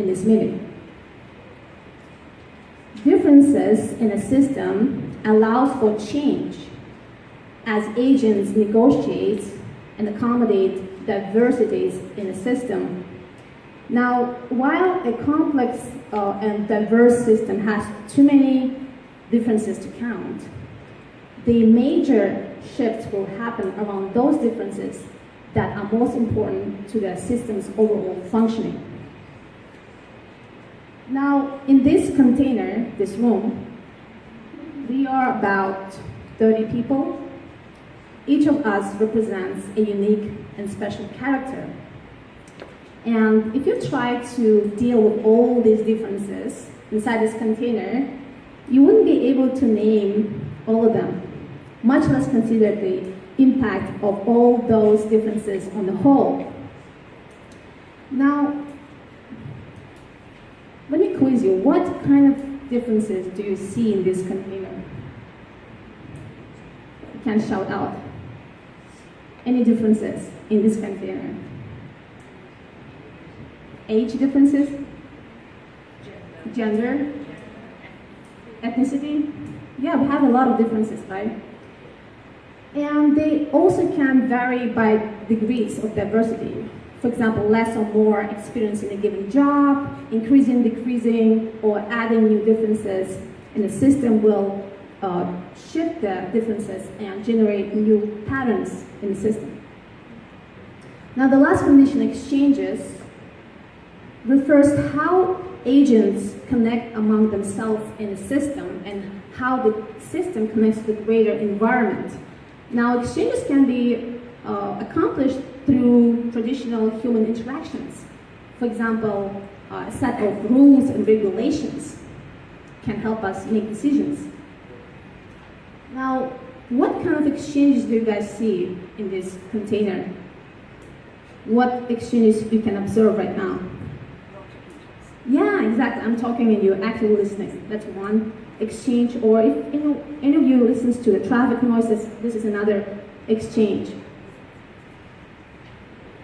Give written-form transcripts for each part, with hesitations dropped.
in this meeting. Differences in a system allows for change as agents negotiate and accommodate diversities in a system. Now, while a complex and diverse system has too many differences to count, the major shifts will happen around those differences that are most important to the system's overall functioning. Now, in this container, this room, we are about 30 people. Each of us represents a unique and special character. And if you try to deal with all these differences inside this container, you wouldn't be able to name all of them, much less consider the impact of all those differences on the whole. Now, let me quiz you. What kind of differences do you see in this container? You can shout out. Any differences in this container? Age differences? Gender? Ethnicity? Yeah, we have a lot of differences, right? And they also can vary by degrees of diversity. For example, less or more experience in a given job, increasing, decreasing, or adding new differences in the system will shift the differences and generate new patterns in the system. Now, the last condition, exchanges, refers to how agents connect among themselves in a system and how the system connects to the greater environment. Now, exchanges can be accomplished through traditional human interactions. For example, a set of rules and regulations can help us make decisions. Now, what kind of exchanges do you guys see in this container? What exchanges you can observe right now? Yeah, exactly. I'm talking and you're actively listening. That's one exchange. Or if any of you listens to the traffic noises, this is another exchange.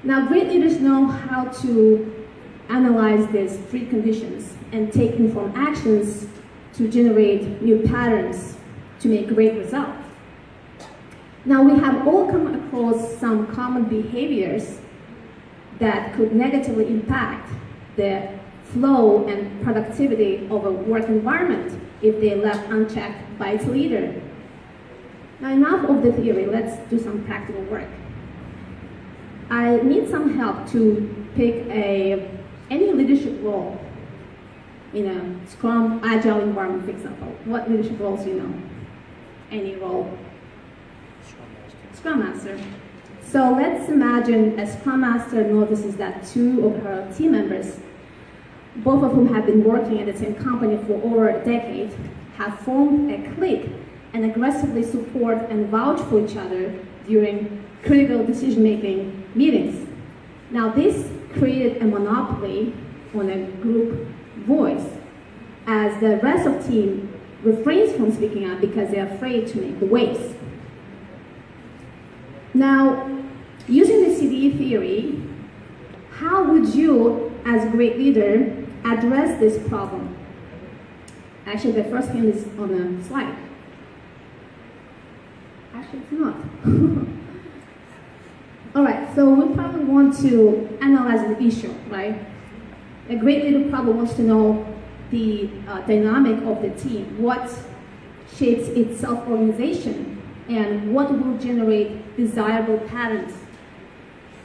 Now, great leaders know how to analyze these three conditions and take informed actions to generate new patterns to make great results. Now, we have all come across some common behaviors that could negatively impact the flow and productivity of a work environment if they left unchecked by its leader. Now, enough of the theory, let's do some practical work. I need some help to pick any leadership role in a Scrum, Agile environment, for example. What leadership roles do you know? Any role? Scrum Master. So let's imagine a Scrum Master notices that two of her team members, both of whom have been working at the same company for over a decade, have formed a clique and aggressively support and vouch for each other during critical decision-making meetings. Now, this created a monopoly on a group voice, as the rest of the team refrains from speaking out because they're afraid to make the waves. Now, using the CDE theory, how would you, as a great leader, address this problem? Actually, the first hand is on the slide. Actually, it's not. All right, so we probably want to analyze the issue, right? A great leader probably wants to know the dynamic of the team, what shapes its self-organization, and what will generate desirable patterns.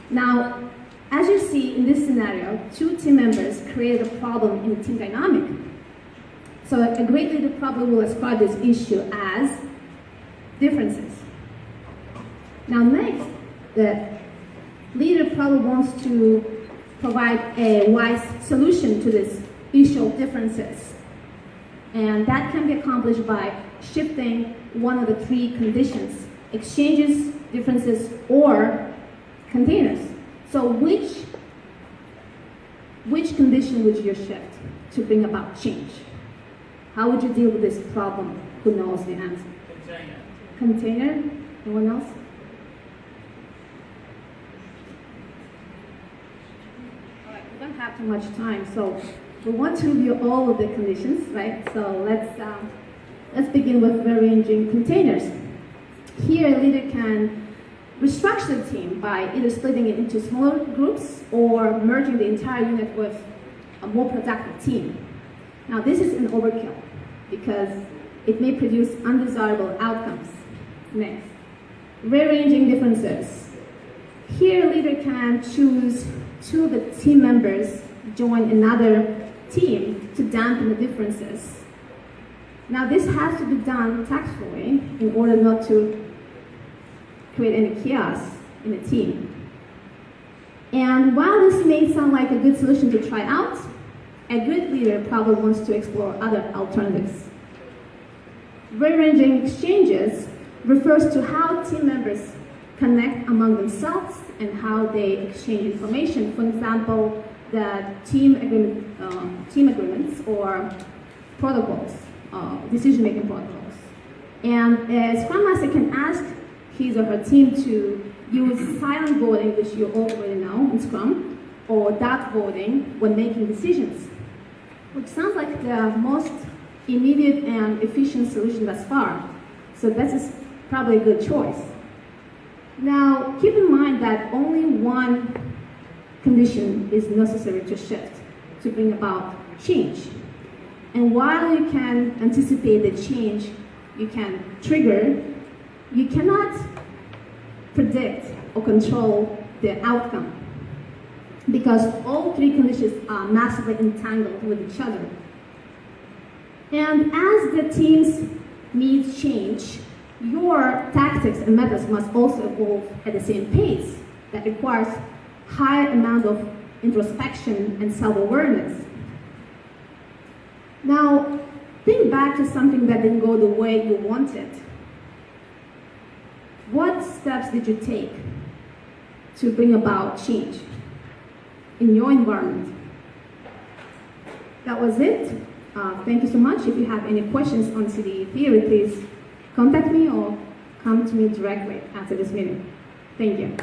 Now, as you see in this scenario, two team members created a problem in the team dynamic. So a great leader probably will ascribe this issue as differences. Now next, the leader probably wants to provide a wise solution to this issue of differences. And that can be accomplished by shifting one of the three conditions: exchanges, differences, or containers. So which condition would you shift to bring about change? How would you deal with this problem? Who knows the answer? Container. Container? Anyone else? All right, we don't have too much time. So we want to review all of the conditions, right? So let's begin with rearranging containers. Here, a leader can restructure the team by either splitting it into smaller groups or merging the entire unit with a more productive team. Now, this is an overkill because it may produce undesirable outcomes. Next, rearranging differences. Here, a leader can choose two of the team members join another team to dampen the differences. Now, this has to be done tactfully in order not to create any chaos in the team. And while this may sound like a good solution to try out, a good leader probably wants to explore other alternatives. Rearranging exchanges refers to how team members connect among themselves and how they exchange information. For example, the team agreements or protocols, decision-making protocols. And a Scrum Master can ask his or her team to use silent voting, which you already know in Scrum, or dot voting when making decisions, which sounds like the most immediate and efficient solution thus far. So this is probably a good choice. Now, keep in mind that only one condition is necessary to shift to bring about change. And while you can anticipate the change you can trigger, you cannot predict or control the outcome because all three conditions are massively entangled with each other. And as the team's needs change, your tactics and methods must also evolve at the same pace. That requires high amount of introspection and self-awareness. Now, think back to something that didn't go the way you wanted. What steps did you take to bring about change in your environment? That was it. Thank you so much. If you have any questions on CD theory, please contact me or come to me directly after this meeting. Thank you.